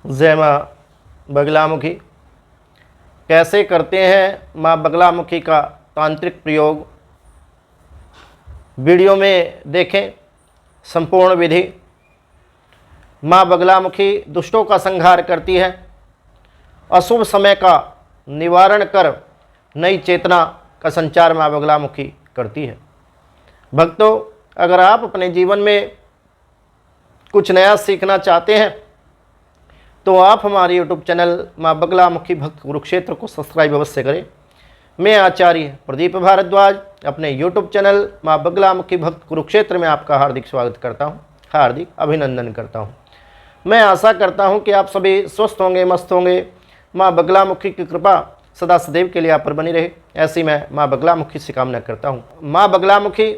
जय माँ बगलामुखी। कैसे करते हैं माँ बगलामुखी का तांत्रिक प्रयोग, वीडियो में देखें संपूर्ण विधि। माँ बगलामुखी दुष्टों का संहार करती है, अशुभ समय का निवारण कर नई चेतना का संचार माँ बगलामुखी करती है। भक्तों, अगर आप अपने जीवन में कुछ नया सीखना चाहते हैं तो आप हमारे YouTube चैनल माँ बगलामुखी भक्त कुरुक्षेत्र को सब्सक्राइब अवश्य करें। मैं आचार्य प्रदीप भारद्वाज अपने YouTube चैनल माँ बगलामुखी भक्त कुरुक्षेत्र में आपका हार्दिक स्वागत करता हूँ, हार्दिक अभिनंदन करता हूँ। मैं आशा करता हूँ कि आप सभी स्वस्थ होंगे, मस्त होंगे। माँ बगलामुखी की कृपा सदा सदैव के लिए आप पर बनी रहे, ऐसी मैं माँ बगलामुखी से कामना करता हूँ। माँ बगलामुखी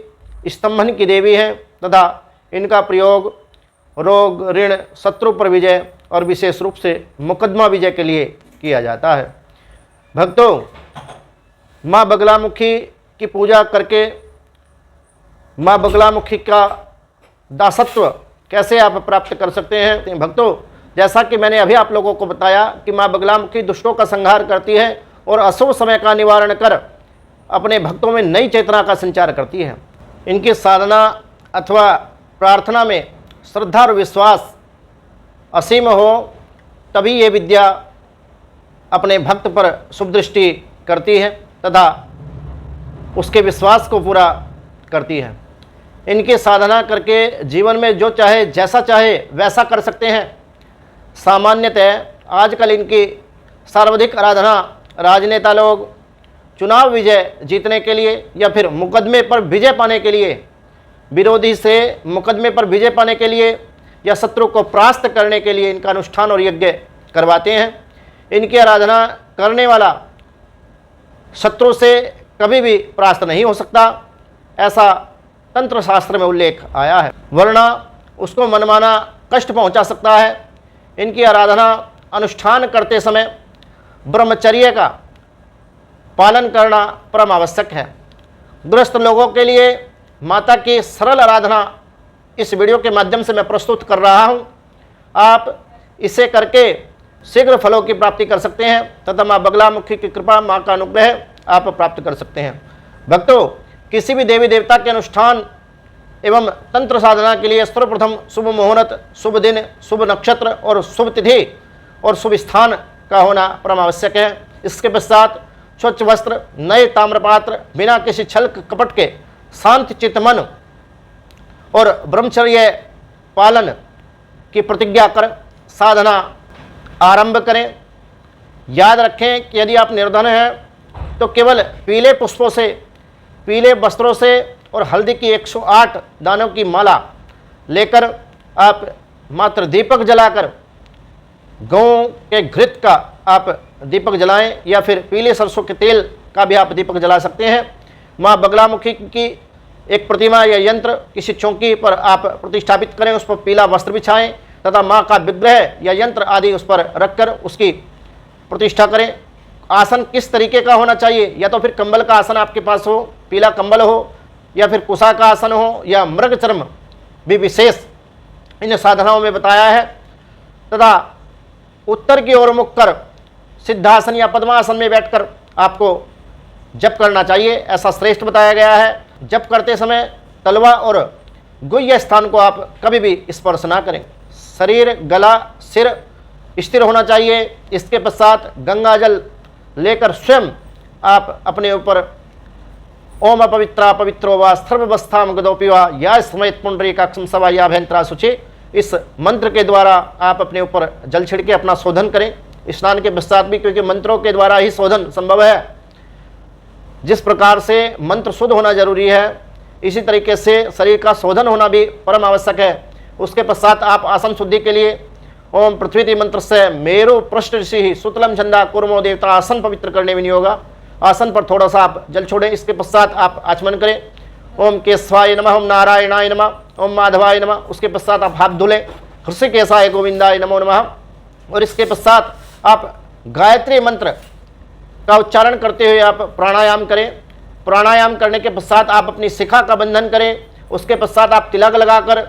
स्तंभन की देवी हैं तथा इनका प्रयोग रोग, ऋण, शत्रु पर विजय और विशेष रूप से मुकदमा विजय के लिए किया जाता है। भक्तों, माँ बगलामुखी की पूजा करके माँ बगलामुखी का दासत्व कैसे आप प्राप्त कर सकते हैं। भक्तों, जैसा कि मैंने अभी आप लोगों को बताया कि माँ बगलामुखी दुष्टों का संहार करती है और अशुभ समय का निवारण कर अपने भक्तों में नई चेतना का संचार करती है। इनकी साधना अथवा प्रार्थना में श्रद्धा और विश्वास असीम हो तभी ये विद्या अपने भक्त पर शुभ दृष्टि करती है तथा उसके विश्वास को पूरा करती है। इनकी साधना करके जीवन में जो चाहे, जैसा चाहे वैसा कर सकते हैं। सामान्यतः आजकल इनकी सर्वाधिक आराधना राजनेता लोग चुनाव विजय जीतने के लिए या फिर मुकदमे पर विजय पाने के लिए, विरोधी से मुकदमे पर विजय पाने के लिए या शत्रु को परास्त करने के लिए इनका अनुष्ठान और यज्ञ करवाते हैं। इनकी आराधना करने वाला शत्रु से कभी भी परास्त नहीं हो सकता, ऐसा तंत्र शास्त्र में उल्लेख आया है, वरना उसको मनमाना कष्ट पहुंचा सकता है। इनकी आराधना अनुष्ठान करते समय ब्रह्मचर्य का पालन करना परम आवश्यक है। गृहस्थ लोगों के लिए माता की सरल आराधना इस वीडियो के माध्यम से मैं प्रस्तुत कर रहा हूं। आप इसे करके शीघ्र फलों की प्राप्ति कर सकते हैं तथा माँ बगलामुखी की कृपा, माँ का अनुग्रह आप प्राप्त कर सकते हैं। भक्तों, किसी भी देवी देवता के अनुष्ठान एवं तंत्र साधना के लिए सर्वप्रथम शुभ मुहूर्त, शुभ दिन, शुभ नक्षत्र और शुभ तिथि और शुभ स्थान का होना परम आवश्यक है। इसके पश्चात स्वच्छ वस्त्र, नए ताम्रपात्र, बिना किसी छल कपट के शांत चित्त मन और ब्रह्मचर्य पालन की प्रतिज्ञा कर साधना आरंभ करें। याद रखें कि यदि आप निर्धन हैं तो केवल पीले पुष्पों से, पीले वस्त्रों से और हल्दी की 108 दानों की माला लेकर आप मात्र दीपक जलाकर गौ के घृत का आप दीपक जलाएं या फिर पीले सरसों के तेल का भी आप दीपक जला सकते हैं। माँ बगलामुखी की एक प्रतिमा या यंत्र किसी चौकी पर आप प्रतिष्ठापित करें, उस पर पीला वस्त्र बिछाएं तथा माँ का विग्रह या यंत्र आदि उस पर रखकर उसकी प्रतिष्ठा करें। आसन किस तरीके का होना चाहिए, या तो फिर कंबल का आसन आपके पास हो, पीला कंबल हो, या फिर कुशा का आसन हो, या मृग चर्म भी विशेष इन साधनाओं में बताया है। तथा उत्तर की ओर मुख कर सिद्धासन या पद्मासन में बैठकर आपको जप करना चाहिए, ऐसा श्रेष्ठ बताया गया है। जप करते समय तलवा और गुह्य स्थान को आप कभी भी स्पर्श ना करें। शरीर, गला, सिर स्थिर होना चाहिए। इसके पश्चात गंगा जल लेकर स्वयं आप अपने ऊपर ओम अपवित्रा पवित्रो वा सर्वस्थाम गदोपि वा या स्मयत पुंडरीकाक्षं सवा या भयंत्रा शुचि, इस मंत्र के द्वारा आप अपने ऊपर जल छिड़के अपना शोधन करें। स्नान के पश्चात भी, क्योंकि मंत्रों के द्वारा ही शोधन संभव है। जिस प्रकार से मंत्र शुद्ध होना जरूरी है, इसी तरीके से शरीर का शोधन होना भी परम आवश्यक है। उसके पश्चात आप आसन शुद्धि के लिए ओम पृथ्वी मंत्र से मेरु पृष्ठ ऋषि सुतलम छंदा कुर्मो देवता आसन पवित्र करने विनियोगा। आसन पर थोड़ा सा आप जल छोड़ें। इसके पश्चात आप आचमन करें। ओम केशवाय नमः, ओम नारायणाय नमः, ओम माधवाय नमः। उसके पश्चात आप हाथ धुलें। हृषिकेशाय गोविंदाय नमो नमः। और इसके पश्चात आप गायत्री मंत्र का उच्चारण करते हुए आप प्राणायाम करें। प्राणायाम करने के पश्चात आप अपनी शिखा का बंधन करें। उसके पश्चात आप तिलक लगाकर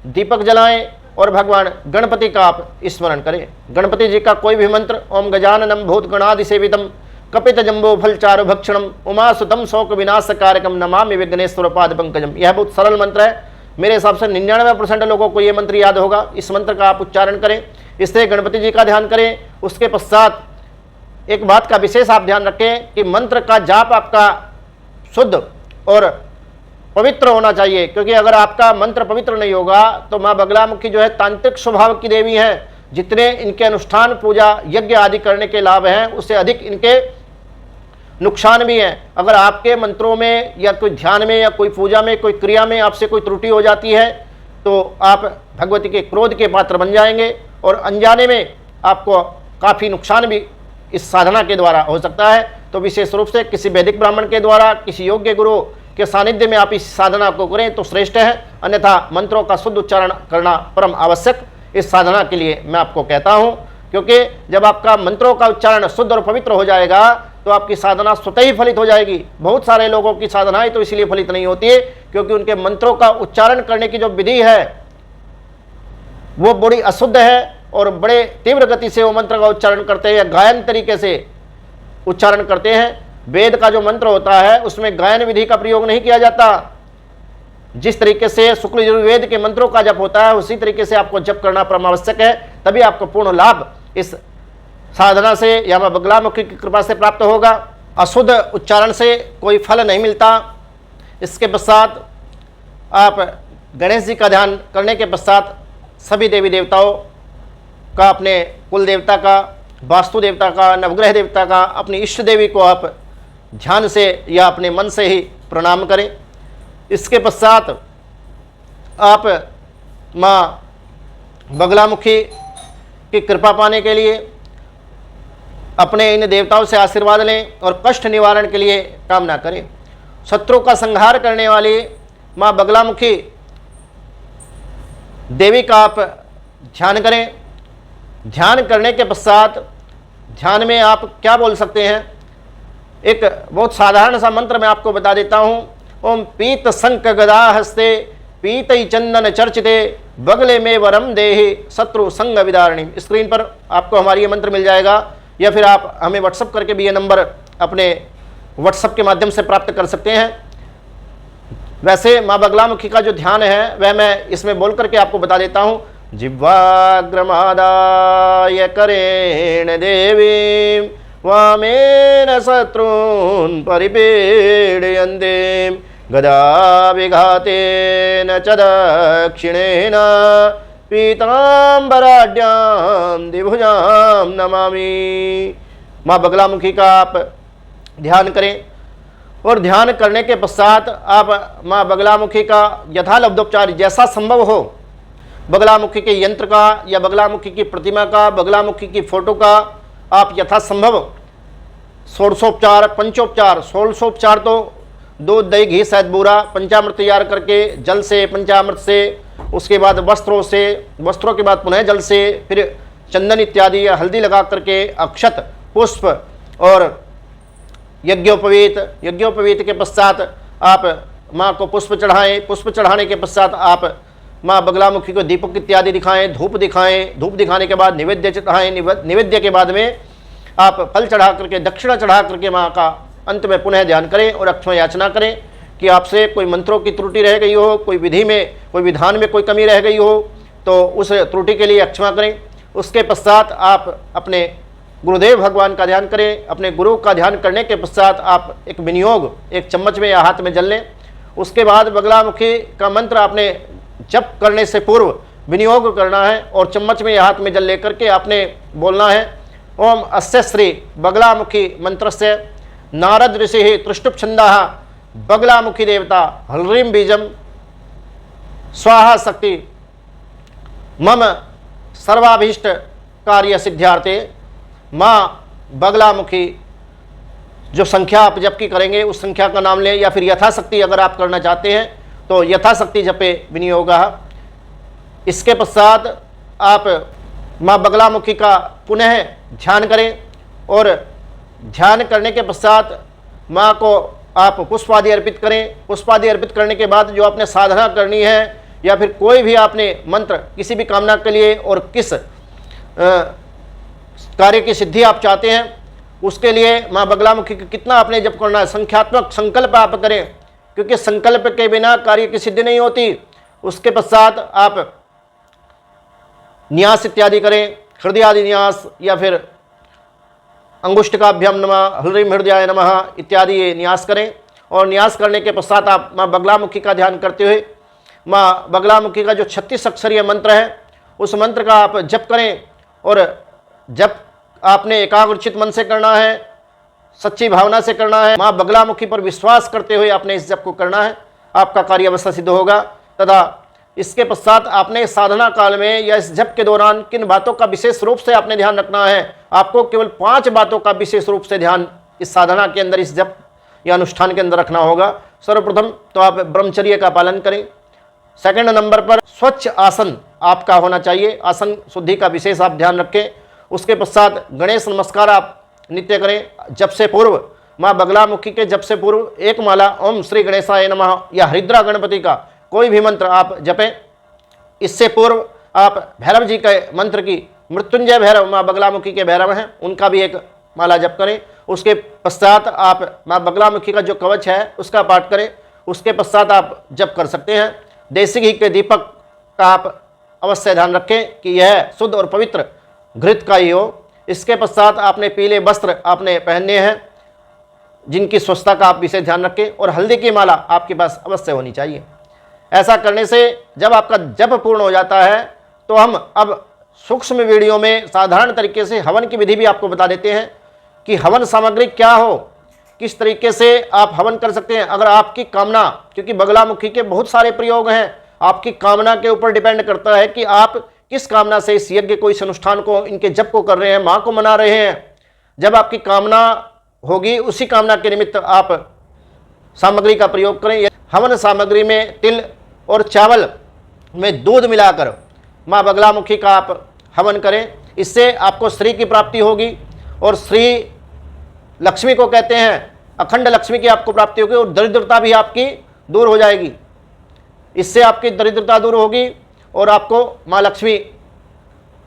दीपक जलाएं और भगवान गणपति का आप स्मरण करें। गणपति जी का कोई भी मंत्र, ओम गजाननम भूतगणादि सेवितम कपित जम्बो फल चारु भक्षणम उमासुतम शोक विनाश कारकम नमामि विघ्नेश्वर पाद पंकजम। यह बहुत सरल मंत्र है। मेरे हिसाब से 99% लोगों को यह मंत्र याद होगा। इस मंत्र का आप उच्चारण करें, इससे गणपति जी का ध्यान करें। उसके पश्चात एक बात का विशेष आप ध्यान रखें कि मंत्र का जाप आपका शुद्ध और पवित्र होना चाहिए, क्योंकि अगर आपका मंत्र पवित्र नहीं होगा तो माँ बगलामुखी जो है तांत्रिक स्वभाव की देवी हैं। जितने इनके अनुष्ठान पूजा यज्ञ आदि करने के लाभ हैं, उससे अधिक इनके नुकसान भी हैं। अगर आपके मंत्रों में या कोई ध्यान में या कोई पूजा में कोई क्रिया में आपसे कोई त्रुटि हो जाती है तो आप भगवती के क्रोध के पात्र बन जाएंगे और अनजाने में आपको काफ़ी नुकसान भी इस साधना के द्वारा हो सकता है। तो विशेष रूप से किसी वैदिक ब्राह्मण के द्वारा, किसी योग्य गुरु के सानिध्य में आप इस साधना को करें तो श्रेष्ठ है, अन्यथा मंत्रों का शुद्ध उच्चारण करना परम आवश्यक इस साधना के लिए मैं आपको कहता हूं। क्योंकि जब आपका मंत्रों का उच्चारण शुद्ध और पवित्र हो जाएगा तो आपकी साधना स्वतः ही फलित हो जाएगी। बहुत सारे लोगों की साधनाएं तो इसलिए फलित नहीं होती है क्योंकि उनके मंत्रों का उच्चारण करने की जो विधि है वो बड़ी अशुद्ध है और बड़े तीव्र गति से वो मंत्र का उच्चारण करते हैं या गायन तरीके से उच्चारण करते हैं। वेद का जो मंत्र होता है उसमें गायन विधि का प्रयोग नहीं किया जाता। जिस तरीके से शुक्ल यजुर्वेद के मंत्रों का जप होता है उसी तरीके से आपको जप करना परम आवश्यक है, तभी आपको पूर्ण लाभ इस साधना से या माँ बगलामुखी की कृपा से प्राप्त होगा। अशुद्ध उच्चारण से कोई फल नहीं मिलता। इसके पश्चात आप गणेश जी का ध्यान करने के पश्चात सभी देवी देवताओं का, अपने कुल देवता का, वास्तु देवता का, नवग्रह देवता का, अपनी इष्ट देवी को आप ध्यान से या अपने मन से ही प्रणाम करें। इसके पश्चात आप माँ बगलामुखी की कृपा पाने के लिए अपने इन देवताओं से आशीर्वाद लें और कष्ट निवारण के लिए कामना करें। शत्रु का संहार करने वाली माँ बगलामुखी देवी का आप ध्यान करें। ध्यान करने के पश्चात ध्यान में आप क्या बोल सकते हैं, एक बहुत साधारण सा मंत्र मैं आपको बता देता हूँ। ओम पीत शंख गदा हस्ते पीत चंदन चर्चिते बगले में वरम देहि शत्रु संग विदारिणी। स्क्रीन पर आपको हमारी ये मंत्र मिल जाएगा या फिर आप हमें व्हाट्सअप करके भी ये नंबर अपने व्हाट्सअप के माध्यम से प्राप्त कर सकते हैं। वैसे माँ बगलामुखी का जो ध्यान है वह मैं इसमें बोल करके आपको बता देता हूँ। जिह्वाग्रमादाय करेण देवीं वामेन शत्रून् परिपीडयन्ते गदा विघातेन च दक्षिणेन पीताम्बराढ्यां द्विभुजां नमामि। माँ बगलामुखी का आप ध्यान करें और ध्यान करने के पश्चात आप माँ बगलामुखी का यथालब्धोपचार जैसा संभव हो, बगलामुखी के यंत्र का या बगलामुखी की प्रतिमा का, बगलामुखी की फोटो का आप यथासंभव षोडशोपचार, पंचोपचार, 16उपचार तो दूध दही घी शहद बूरा पंचामृत तैयार करके जल से, पंचामृत से, उसके बाद वस्त्रों से, वस्त्रों के बाद पुनः जल से, फिर चंदन इत्यादि या हल्दी लगा करके अक्षत, पुष्प और यज्ञोपवीत के पश्चात आप माँ को पुष्प चढ़ाएं। पुष्प चढ़ाने के पश्चात आप माँ बगलामुखी को दीपक इत्यादि दिखाएं, धूप दिखाएं। धूप दिखाने के बाद निवेद्य चढ़ाएं। निवेद्य के बाद में आप फल चढ़ा करके, दक्षिणा चढ़ा करके माँ का अंत में पुनः ध्यान करें और अक्षमा याचना करें कि आपसे कोई मंत्रों की त्रुटि रह गई हो, कोई विधि में, कोई विधान में कोई कमी रह गई हो तो उस त्रुटि के लिए क्षमा करें। उसके पश्चात आप अपने गुरुदेव भगवान का ध्यान करें। अपने गुरु का ध्यान करने के पश्चात आप एक विनियोग, एक चम्मच में या हाथ में जल लें। उसके बाद बगलामुखी का मंत्र आपने जप करने से पूर्व विनियोग करना है और चम्मच में या हाथ में जल लेकर के आपने बोलना है ओम अस्य श्री बगलामुखी मंत्रस्य नारद ऋषि त्रिष्टुप छंदाः बगलामुखी देवता हल्रीम बीजम स्वाहा शक्ति मम सर्वाभीष्ट कार्य सिद्ध्यार्थे। माँ बगलामुखी जो संख्या आप जप की करेंगे उस संख्या का नाम लें या फिर यथाशक्ति अगर आप करना चाहते हैं तो यथाशक्ति जपे विनियोगः। इसके पश्चात आप माँ बगलामुखी का पुनः ध्यान करें और ध्यान करने के पश्चात माँ को आप पुष्पादि अर्पित करें। पुष्पादि अर्पित करने के बाद जो आपने साधना करनी है या फिर कोई भी आपने मंत्र किसी भी कामना के लिए और किस कार्य की सिद्धि आप चाहते हैं, उसके लिए माँ बगलामुखी का कितना आपने जप करना है, संख्यात्मक संकल्प आप करें, क्योंकि संकल्प के बिना कार्य की सिद्धि नहीं होती। उसके पश्चात आप न्यास इत्यादि करें, हृदय आदि न्यास या फिर अंगुष्ठकाभ्याम नमः, हृदय हृदयाय नमः इत्यादि ये न्यास करें। और न्यास करने के पश्चात आप माँ बगलामुखी का ध्यान करते हुए माँ बगलामुखी का जो 36 अक्षरीय मंत्र है उस मंत्र का आप जप करें। और जप आपने एकाग्रचित मन से करना है, सच्ची भावना से करना है, माँ बगलामुखी पर विश्वास करते हुए आपने इस जप को करना है। आपका कार्य अवश्य सिद्ध होगा। तथा इसके पश्चात आपने साधना काल में या इस जप के दौरान किन बातों का विशेष रूप से आपने ध्यान रखना है, आपको केवल 5 बातों का विशेष रूप से ध्यान इस साधना के अंदर, इस जप या अनुष्ठान के अंदर रखना होगा। सर्वप्रथम तो आप ब्रह्मचर्य का पालन करें। सेकंड नंबर पर स्वच्छ आसन आपका होना चाहिए, आसन शुद्धि का विशेष आप ध्यान रखें। उसके पश्चात गणेश नमस्कार आप नित्य करें। जप से पूर्व माँ बगलामुखी के जप से पूर्व एक माला ओम श्री गणेशाय नमः या हरिद्रा गणपति का कोई भी मंत्र आप जपें। इससे पूर्व आप भैरव जी के मंत्र की, मृत्युंजय भैरव माँ बगलामुखी के भैरव हैं, उनका भी एक माला जप करें। उसके पश्चात आप माँ बगलामुखी का जो कवच है उसका पाठ करें। उसके पश्चात आप जप कर सकते हैं। देसी घी के दीपक का आप अवश्य ध्यान रखें कि यह शुद्ध और पवित्र घृत का ही हो। इसके पश्चात आपने पीले वस्त्र आपने पहनने हैं जिनकी स्वच्छता का आप विशेष ध्यान रखें, और हल्दी की माला आपके पास अवश्य होनी चाहिए। ऐसा करने से जब आपका जप पूर्ण हो जाता है तो हम अब सूक्ष्म वीडियो में साधारण तरीके से हवन की विधि भी आपको बता देते हैं कि हवन सामग्री क्या हो, किस तरीके से आप हवन कर सकते हैं। अगर आपकी कामना, क्योंकि बगलामुखी के बहुत सारे प्रयोग हैं, आपकी कामना के ऊपर डिपेंड करता है कि आप किस कामना से इस यज्ञ को, इस अनुष्ठान को, इनके जप को कर रहे हैं, माँ को मना रहे हैं। जब आपकी कामना होगी उसी कामना के निमित्त आप सामग्री का प्रयोग करें। हवन सामग्री में तिल और चावल में दूध मिलाकर माँ बगलामुखी का आप हवन करें। इससे आपको श्री की प्राप्ति होगी, और श्री लक्ष्मी को कहते हैं, अखंड लक्ष्मी की आपको प्राप्ति होगी, और दरिद्रता भी आपकी दूर हो जाएगी। इससे आपकी दरिद्रता दूर होगी और आपको माँ लक्ष्मी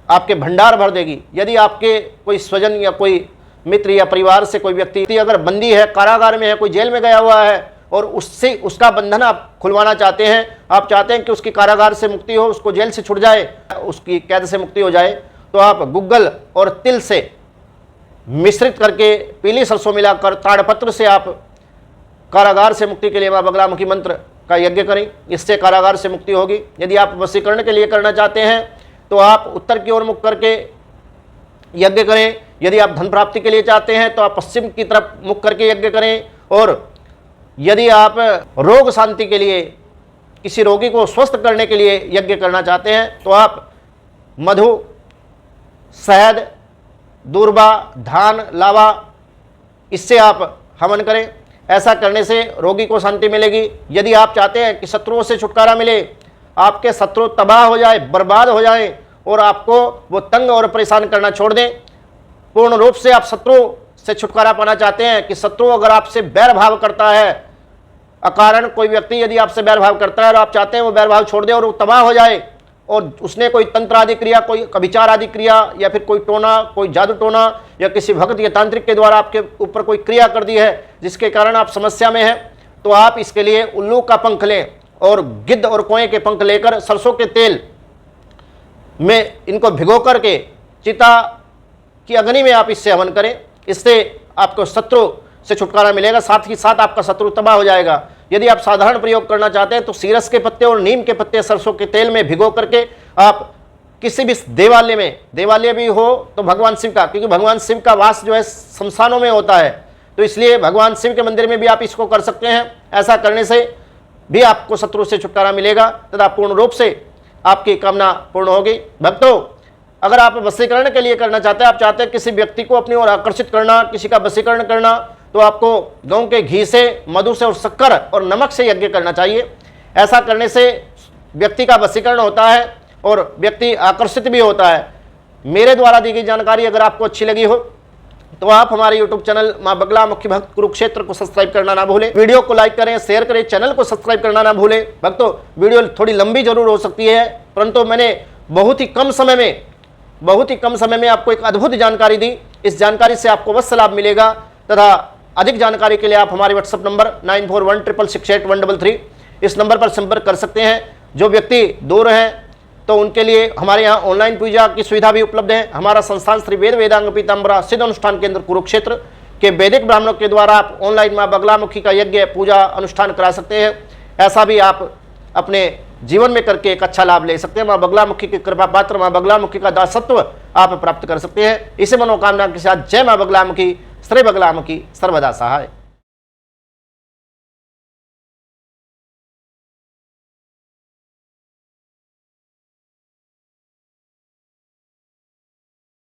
आपके भंडार भर देगी। यदि आपके कोई स्वजन या कोई मित्र या परिवार से कोई व्यक्ति अगर बंदी है, कारागार में है, कोई जेल में गया हुआ है और उससे उसका बंधन आप खुलवाना चाहते हैं, आप चाहते हैं कि उसकी कारागार से मुक्ति हो, उसको जेल से छुट जाए, उसकी कैद से मुक्ति हो जाए, तो आप गुग्गल और तिल से मिश्रित करके पीली सरसों मिलाकर ताड़पत्र से आप कारागार से मुक्ति के लिए माँ बगलामुखी मंत्र का यज्ञ करें। इससे कारागार से मुक्ति होगी। यदि आप वशीकरण के लिए करना चाहते हैं तो आप उत्तर की ओर मुख करके यज्ञ करें। यदि आप धन प्राप्ति के लिए चाहते हैं तो आप पश्चिम की तरफ मुख करके यज्ञ करें। और यदि आप रोग शांति के लिए, किसी रोगी को स्वस्थ करने के लिए यज्ञ करना चाहते हैं तो आप मधु, शहद, दूर्वा, धान, लावा, इससे आप हवन करें। ऐसा करने से रोगी को शांति मिलेगी। यदि आप चाहते हैं कि शत्रुओं से छुटकारा मिले, आपके शत्रु तबाह हो जाए, बर्बाद हो जाए और आपको वो तंग और परेशान करना छोड़ दें, पूर्ण रूप से आप शत्रु से छुटकारा पाना चाहते हैं कि शत्रु अगर आपसे बैर भाव करता है, अकारण कोई व्यक्ति यदि आपसे बैर भाव करता है और आप चाहते हैं वो बैर भाव छोड़ दे और वो तबाह हो जाए, और उसने कोई तंत्र आदि क्रिया, कोई कभिचार आदि क्रिया या फिर कोई टोना, कोई जादू टोना या किसी भक्त या तांत्रिक के द्वारा आपके ऊपर कोई क्रिया कर दी है जिसके कारण आप समस्या में हैं, तो आप इसके लिए उल्लू का पंख लें और गिद्ध और कोए के पंख लेकर सरसों के तेल में इनको भिगो करके चिता की अग्नि में आप इससे हवन करें। इससे आपको शत्रु से छुटकारा मिलेगा, साथ ही साथ आपका शत्रु तबाह हो जाएगा। यदि आप साधारण प्रयोग करना चाहते हैं तो सीरस के पत्ते और नीम के पत्ते सरसों के तेल में भिगो करके आप किसी भी देवालय में, देवालय भी हो तो भगवान शिव का, क्योंकि भगवान शिव का वास जो है शमशानों में होता है, तो इसलिए भगवान शिव के मंदिर में भी आप इसको कर सकते हैं। ऐसा करने से भी आपको शत्रु से छुटकारा मिलेगा तथा पूर्ण रूप से आपकी कामना पूर्ण होगी। भक्तों, अगर आप वशीकरण के लिए करना चाहते हैं, आप चाहते हैं किसी व्यक्ति को अपनी ओर आकर्षित करना, किसी का वशीकरण करना, तो आपको गांव के घी से, मधु से और शक्कर और नमक से यज्ञ करना चाहिए। ऐसा करने से व्यक्ति का वशीकरण होता है और व्यक्ति आकर्षित भी होता है। मेरे द्वारा दी गई जानकारी अगर आपको अच्छी लगी हो तो आप हमारे YouTube चैनल मां बगलामुखी भक्त कुरुक्षेत्र को सब्सक्राइब करना ना भूलें। वीडियो को लाइक करें, शेयर करें, चैनल को सब्सक्राइब करना ना भूलें। भक्तों, वीडियो थोड़ी लंबी जरूर हो सकती है, परंतु मैंने बहुत ही कम समय में आपको एक अद्भुत जानकारी दी। इस जानकारी से आपको अवश्य लाभ मिलेगा। तथा अधिक जानकारी के लिए आप हमारे व्हाट्सएप नंबर 9416668133 इस नंबर पर संपर्क कर सकते हैं। जो व्यक्ति दूर हैं तो उनके लिए हमारे यहाँ ऑनलाइन पूजा की सुविधा भी उपलब्ध है। हमारा संस्थान श्री वेद वेदांग पीताम्बरा सिद्ध अनुष्ठान केंद्र कुरुक्षेत्र के वैदिक ब्राह्मणों के द्वारा आप ऑनलाइन मां बगलामुखी का यज्ञ पूजा अनुष्ठान करा सकते हैं। ऐसा भी आप अपने जीवन में करके एक अच्छा लाभ ले सकते हैं। मां बगलामुखी की कृपा पात्र, मां बगलामुखी का दासत्व आप प्राप्त कर सकते हैं। इसी मनोकामना के साथ जय मां बगलामुखी, श्री बगलामुखी सर्वदा सहाय।